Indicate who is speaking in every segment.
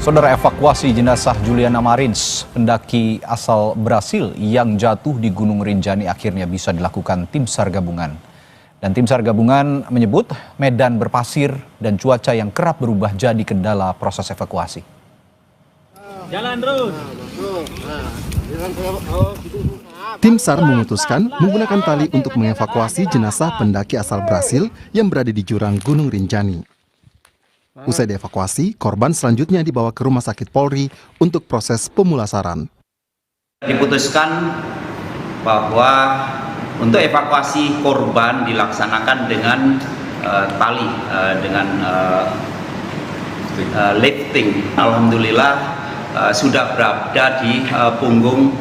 Speaker 1: Saudara, evakuasi jenazah Juliana Marins, pendaki asal Brasil yang jatuh di Gunung Rinjani akhirnya bisa dilakukan tim SAR gabungan. Dan tim SAR gabungan menyebut medan berpasir dan cuaca yang kerap berubah jadi kendala proses evakuasi.
Speaker 2: Jalan terus.
Speaker 3: Tim SAR memutuskan menggunakan tali untuk mengevakuasi jenazah pendaki asal Brasil yang berada di jurang Gunung Rinjani. Usai dievakuasi, korban selanjutnya dibawa ke Rumah Sakit Polri untuk proses pemulasaran.
Speaker 4: Diputuskan bahwa untuk evakuasi korban dilaksanakan dengan tali, dengan lifting. Alhamdulillah sudah berada di punggung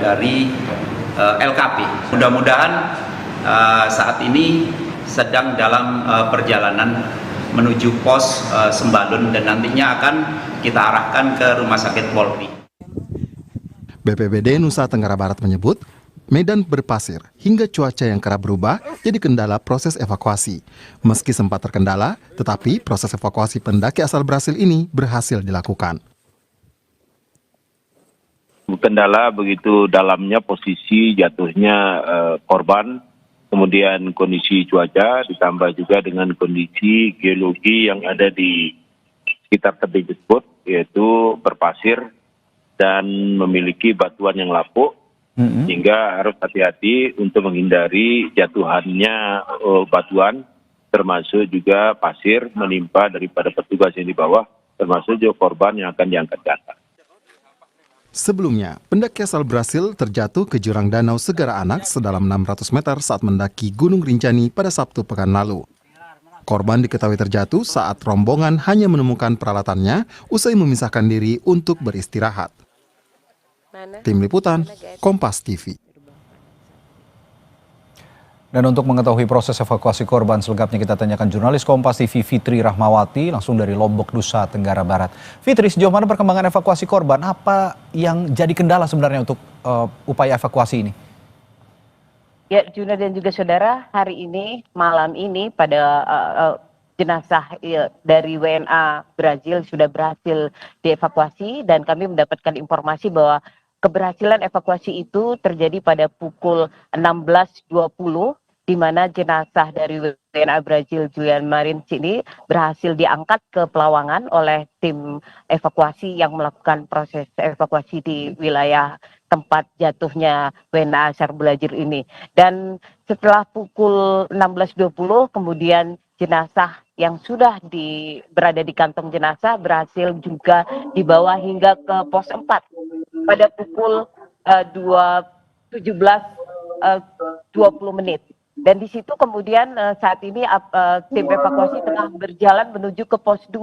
Speaker 4: dari LKP. Mudah-mudahan saat ini sedang dalam perjalanan menuju pos Sembalun dan nantinya akan kita arahkan ke Rumah Sakit Polri.
Speaker 3: BPBD Nusa Tenggara Barat menyebut, medan berpasir hingga cuaca yang kerap berubah jadi kendala proses evakuasi. Meski sempat terkendala, tetapi proses evakuasi pendaki asal Brasil ini berhasil dilakukan.
Speaker 5: Kendala begitu dalamnya posisi jatuhnya korban, kemudian kondisi cuaca ditambah juga dengan kondisi geologi yang ada di sekitar tebing tersebut, yaitu berpasir dan memiliki batuan yang lapuk, sehingga harus hati-hati untuk menghindari jatuhannya batuan, termasuk juga pasir menimpa daripada petugas yang di bawah, termasuk juga korban yang akan diangkat ke atas.
Speaker 3: Sebelumnya, pendaki asal Brasil terjatuh ke jurang Danau Segara Anak sedalam 600 meter saat mendaki Gunung Rinjani pada Sabtu pekan lalu. Korban diketahui terjatuh saat rombongan hanya menemukan peralatannya usai memisahkan diri untuk beristirahat. Tim Liputan, Kompas TV.
Speaker 1: Dan untuk mengetahui proses evakuasi korban selengkapnya kita tanyakan jurnalis Kompas TV Fitri Rahmawati langsung dari Lombok, Nusa Tenggara Barat. Fitri, sejauh mana perkembangan evakuasi korban? Apa yang jadi kendala sebenarnya untuk upaya evakuasi ini?
Speaker 6: Ya, Juna dan juga saudara, hari ini, malam ini pada jenazah dari WNA Brazil sudah berhasil dievakuasi dan kami mendapatkan informasi bahwa keberhasilan evakuasi itu terjadi pada pukul 16.20 di mana jenazah dari WNA Brazil Juliana Marins ini berhasil diangkat ke Pelawangan oleh tim evakuasi yang melakukan proses evakuasi di wilayah tempat jatuhnya WNA asal Brazil ini. Dan setelah pukul 16.20 kemudian jenazah yang sudah berada di kantong jenazah berhasil juga dibawa hingga ke pos 4 pada pukul 17.20 menit. Dan di situ kemudian saat ini tim evakuasi tengah berjalan menuju ke pos 2.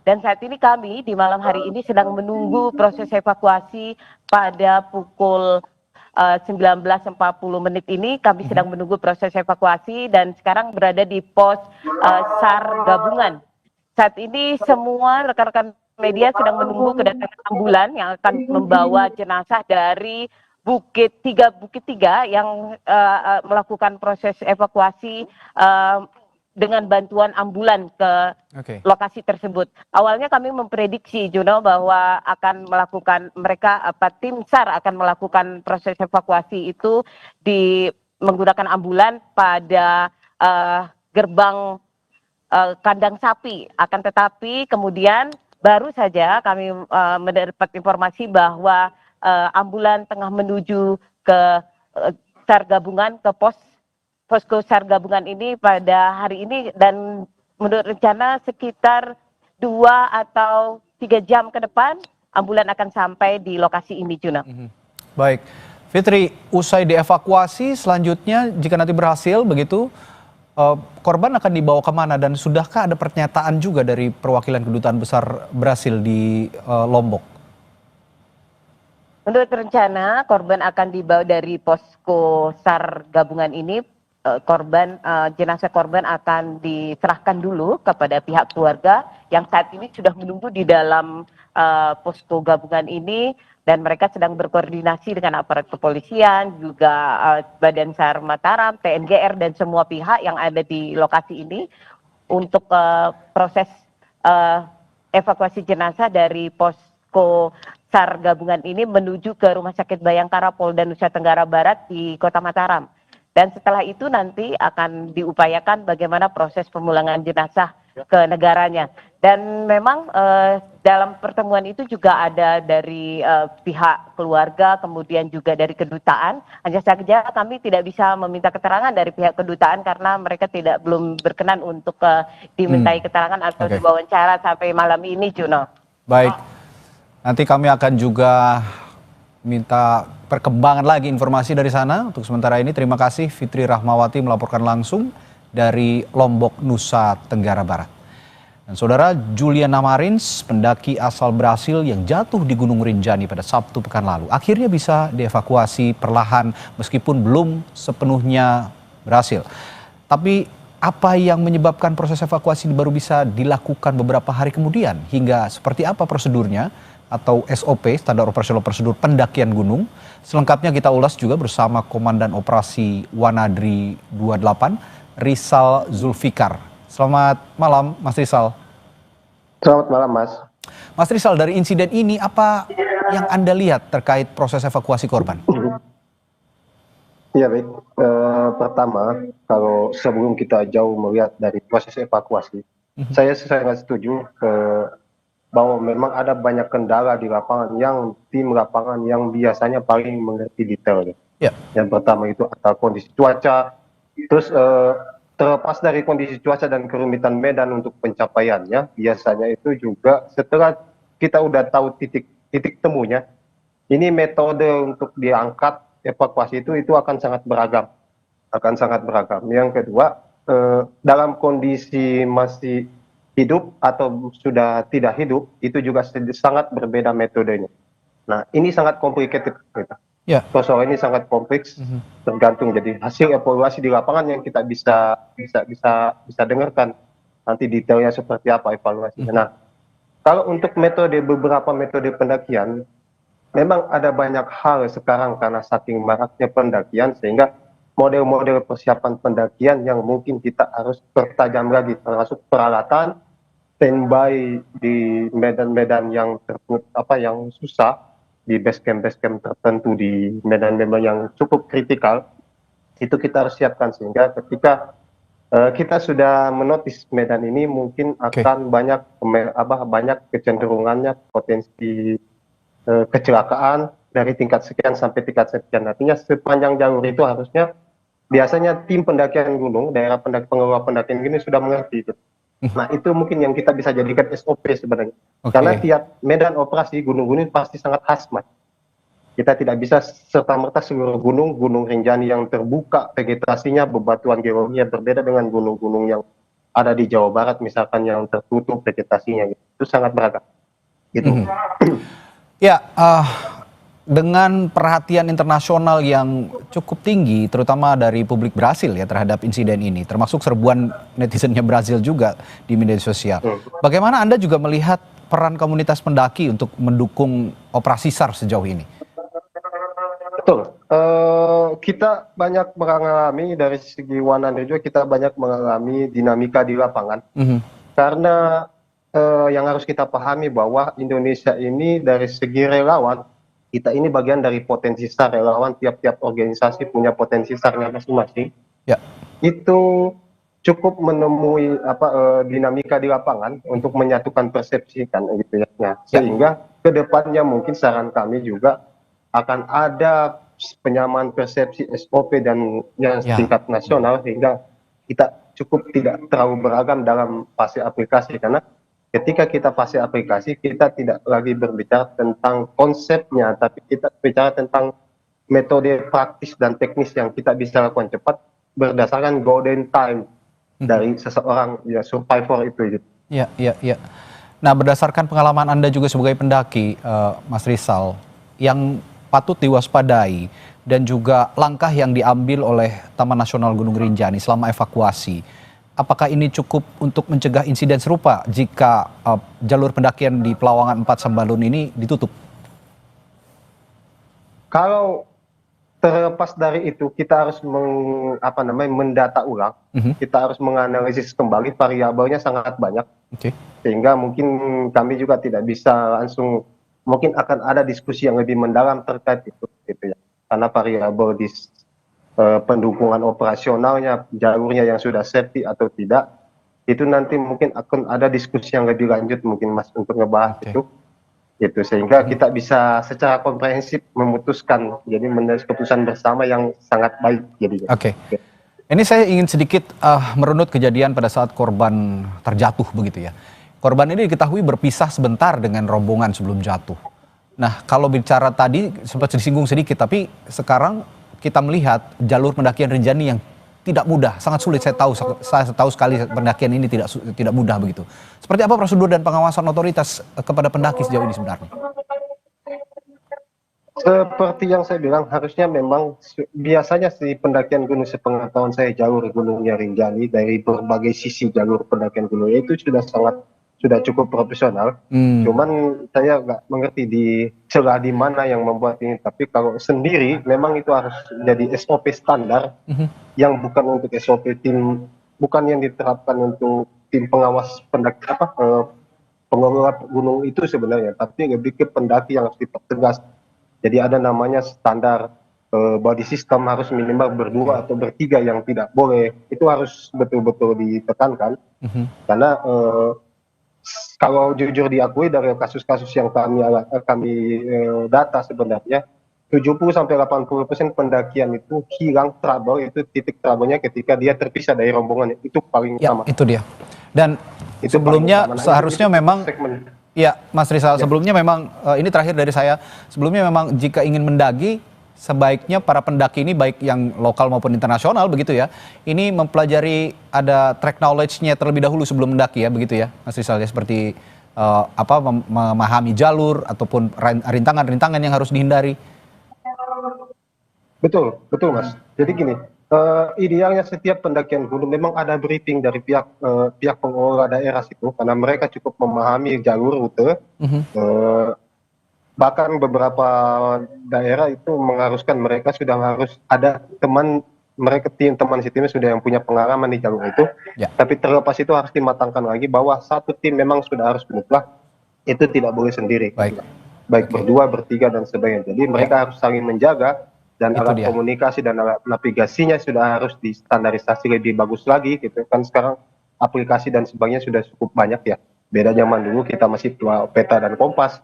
Speaker 6: Dan saat ini kami di malam hari ini sedang menunggu proses evakuasi pada pukul 19.40 menit ini. Kami sedang menunggu proses evakuasi dan sekarang berada di pos SAR gabungan. Saat ini semua rekan-rekan media sedang menunggu kedatangan ambulan yang akan membawa jenazah dari Bukit Tiga yang melakukan proses evakuasi dengan bantuan ambulan ke lokasi tersebut. Awalnya kami memprediksi, Juno, bahwa akan melakukan tim SAR akan melakukan proses evakuasi itu menggunakan ambulan pada gerbang kandang sapi. Akan tetapi kemudian baru saja kami mendapat informasi bahwa ambulan tengah menuju ke SAR gabungan, ke posko SAR gabungan ini pada hari ini dan menurut rencana sekitar 2 atau 3 jam ke depan ambulan akan sampai di lokasi ini, Juna.
Speaker 1: Baik, Fitri, usai dievakuasi selanjutnya jika nanti berhasil begitu, korban akan dibawa kemana dan sudahkah ada pernyataan juga dari perwakilan kedutaan besar Brasil di Lombok?
Speaker 6: Menurut rencana, korban akan dibawa dari posko SAR gabungan ini. Jenazah korban akan diserahkan dulu kepada pihak keluarga yang saat ini sudah menunggu di dalam posko gabungan ini dan mereka sedang berkoordinasi dengan aparat kepolisian, juga Badan SAR Mataram, TNGR dan semua pihak yang ada di lokasi ini untuk proses evakuasi jenazah dari posko SAR gabungan ini menuju ke Rumah Sakit Bayangkara Polda Nusa Tenggara Barat di Kota Mataram. Dan setelah itu nanti akan diupayakan bagaimana proses pemulangan jenazah ke negaranya. Dan memang dalam pertemuan itu juga ada dari pihak keluarga, kemudian juga dari kedutaan. Hanya saja kami tidak bisa meminta keterangan dari pihak kedutaan karena mereka belum berkenan untuk dimintai keterangan atau diwawancara sampai malam ini, Juno.
Speaker 1: Baik, nanti kami akan juga minta perkembangan lagi informasi dari sana. Untuk sementara ini terima kasih Fitri Rahmawati melaporkan langsung dari Lombok, Nusa Tenggara Barat. Dan saudara, Juliana Marins, pendaki asal Brasil yang jatuh di Gunung Rinjani pada Sabtu pekan lalu, akhirnya bisa dievakuasi perlahan meskipun belum sepenuhnya berhasil. Tapi apa yang menyebabkan proses evakuasi baru bisa dilakukan beberapa hari kemudian? Hingga seperti apa prosedurnya atau SOP, standar operasional prosedur pendakian gunung? Selengkapnya kita ulas juga bersama Komandan Operasi Wanadri 28, Rizal Zulfikar. Selamat malam, Mas Rizal.
Speaker 7: Selamat malam, Mas.
Speaker 1: Mas Rizal, dari insiden ini apa yang Anda lihat terkait proses evakuasi korban?
Speaker 7: Ya baik, pertama kalau sebelum kita jauh melihat dari proses evakuasi, saya sangat setuju bahwa memang ada banyak kendala di lapangan yang tim lapangan yang biasanya paling mengerti detail.
Speaker 1: Ya.
Speaker 7: Yang pertama itu atau kondisi cuaca, terus terlepas dari kondisi cuaca dan kerumitan medan untuk pencapaiannya, biasanya itu juga setelah kita udah tahu titik temunya, ini metode untuk diangkat evakuasi itu akan sangat beragam, Yang kedua, dalam kondisi masih hidup atau sudah tidak hidup, itu juga sangat berbeda metodenya. Nah, ini sangat complicated. Gitu.
Speaker 1: Ya.
Speaker 7: Soal ini sangat kompleks, tergantung. Jadi hasil evaluasi di lapangan yang kita bisa dengarkan nanti detailnya seperti apa evaluasinya. Nah, kalau untuk beberapa metode pendakian, memang ada banyak hal sekarang karena saking maraknya pendakian sehingga model-model persiapan pendakian yang mungkin kita harus pertajam lagi, termasuk peralatan, standby di medan-medan yang yang susah, di base camp tertentu di medan-medan yang cukup kritikal, itu kita harus siapkan sehingga ketika kita sudah menotis medan ini mungkin akan banyak kecenderungannya potensi kecelakaan dari tingkat sekian sampai tingkat sekian. Artinya sepanjang jalur itu harusnya biasanya tim pendakian gunung, daerah pengelola pendakian gunung sudah mengerti itu. Nah, itu mungkin yang kita bisa jadikan SOP sebenarnya. Karena tiap medan operasi gunung-gunung pasti sangat khas, Mas. Kita tidak bisa serta-merta seluruh gunung Rinjani yang terbuka vegetasinya, bebatuan geologinya berbeda dengan gunung-gunung yang ada di Jawa Barat misalkan yang tertutup vegetasinya. Gitu. Itu sangat beragam. Gitu.
Speaker 1: Ya, dengan perhatian internasional yang cukup tinggi, terutama dari publik Brasil ya terhadap insiden ini, termasuk serbuan netizennya Brasil juga di media sosial. Bagaimana Anda juga melihat peran komunitas pendaki untuk mendukung operasi SAR sejauh ini?
Speaker 7: Betul. Kita banyak mengalami dari segi Wanadri juga kita banyak mengalami dinamika di lapangan. Karena yang harus kita pahami bahwa Indonesia ini dari segi relawan, kita ini bagian dari potensi SAR, relawan tiap-tiap organisasi punya potensi SAR-nya masing-masing. Ya. Itu cukup menemui dinamika di lapangan untuk menyatukan persepsi kan gitu ya. Nah, sehingga kedepannya mungkin saran kami juga akan ada penyamaan persepsi SOP dan yang tingkat nasional sehingga kita cukup tidak terlalu beragam dalam fase aplikasi karena ketika kita fase aplikasi, kita tidak lagi berbicara tentang konsepnya, tapi kita bicara tentang metode praktis dan teknis yang kita bisa lakukan cepat berdasarkan golden time dari seseorang survivor itu.
Speaker 1: Iya. Nah, berdasarkan pengalaman Anda juga sebagai pendaki, Mas Rizal, yang patut diwaspadai dan juga langkah yang diambil oleh Taman Nasional Gunung Rinjani selama evakuasi, apakah ini cukup untuk mencegah insiden serupa jika jalur pendakian di Pelawangan 4 Sambalun ini ditutup?
Speaker 7: Kalau terlepas dari itu kita harus mendata ulang, kita harus menganalisis kembali, variabelnya sangat banyak, sehingga mungkin kami juga tidak bisa langsung, mungkin akan ada diskusi yang lebih mendalam terkait itu, gitu ya, karena variabel di pendukungan operasionalnya, jalurnya yang sudah safety atau tidak, itu nanti mungkin akan ada diskusi yang lebih lanjut mungkin Mas untuk ngebahas itu. Gitu, sehingga kita bisa secara komprehensif memutuskan, jadi menulis keputusan bersama yang sangat baik jadinya.
Speaker 1: Ini saya ingin sedikit merunut kejadian pada saat korban terjatuh begitu ya. Korban ini diketahui berpisah sebentar dengan rombongan sebelum jatuh. Nah, kalau bicara tadi sempat disinggung sedikit, tapi sekarang kita melihat jalur pendakian Rinjani yang tidak mudah, sangat sulit. Saya tahu sekali pendakian ini tidak mudah begitu. Seperti apa prosedur dan pengawasan otoritas kepada pendaki sejauh ini sebenarnya?
Speaker 7: Seperti yang saya bilang, harusnya memang biasanya si pendakian gunung, sepengetahuan saya, jalur gunungnya Rinjani dari berbagai sisi jalur pendakian gunungnya itu sudah cukup profesional. Cuman saya nggak mengerti di celah di mana yang membuat ini. Tapi kalau sendiri memang itu harus jadi SOP standar yang bukan untuk SOP tim, bukan yang diterapkan untuk tim pengawas pendaki pengelola gunung itu sebenarnya, tapi lebih ke pendaki yang harus dipertegas. Jadi ada namanya standar body system, harus minimal berdua atau bertiga, yang tidak boleh. Itu harus betul-betul ditekankan. Karena kalau jujur diakui dari kasus-kasus yang kami data sebenarnya 70-80% pendakian itu hilang trouble, itu titik trouble-nya ketika dia terpisah dari rombongan, itu paling utama.
Speaker 1: Itu dia. Dan itu sebelumnya seharusnya memang ya Mas Rizal, sebelumnya memang ini terakhir dari saya, sebelumnya memang jika ingin mendaki sebaiknya para pendaki ini baik yang lokal maupun internasional begitu ya, ini mempelajari, ada track knowledge-nya terlebih dahulu sebelum mendaki ya, begitu ya Mas Rizal ya, seperti memahami jalur ataupun rintangan-rintangan yang harus dihindari. Betul Mas. Jadi gini, idealnya setiap pendakian gunung memang ada briefing dari pihak pengelola daerah situ, karena mereka cukup memahami jalur rute. Bahkan beberapa daerah itu mengharuskan mereka sudah harus ada teman sistemnya sudah yang punya pengalaman di jalur itu. Tapi terlepas itu harus dimatangkan lagi bahwa satu tim memang sudah harus mutlak, itu tidak boleh sendiri. Baik berdua, bertiga dan sebagainya. Jadi mereka harus saling menjaga, dan alat komunikasi dan alat navigasinya sudah harus distandarisasi lebih bagus lagi gitu kan. Sekarang aplikasi dan sebagainya sudah cukup banyak ya. Beda zaman dulu kita masih peta dan kompas.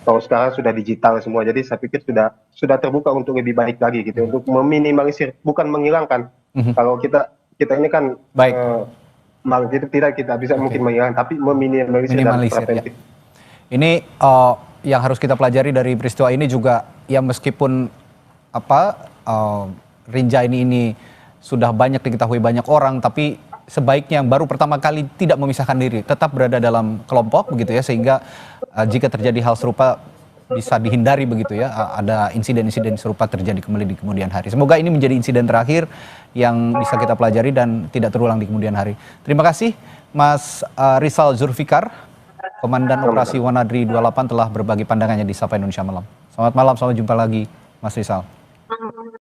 Speaker 1: Kalau sekarang sudah digital semua. Jadi saya pikir sudah terbuka untuk lebih baik lagi gitu, untuk meminimalisir, bukan menghilangkan. Kalau kita ini kan itu tidak kita bisa mungkin menghilangkan, tapi meminimalisir dan preventif. Ini yang harus kita pelajari dari peristiwa ini juga, ya meskipun Rinjani ini sudah banyak diketahui banyak orang, tapi sebaiknya yang baru pertama kali tidak memisahkan diri, tetap berada dalam kelompok begitu ya, sehingga jika terjadi hal serupa bisa dihindari begitu ya, ada insiden-insiden serupa terjadi kembali di kemudian hari. Semoga ini menjadi insiden terakhir yang bisa kita pelajari dan tidak terulang di kemudian hari. Terima kasih Mas Rizal Zulfikar, Komandan Operasi Wanadri 28, telah berbagi pandangannya di Sapa Indonesia Malam. Selamat malam, sampai jumpa lagi Mas Rizal.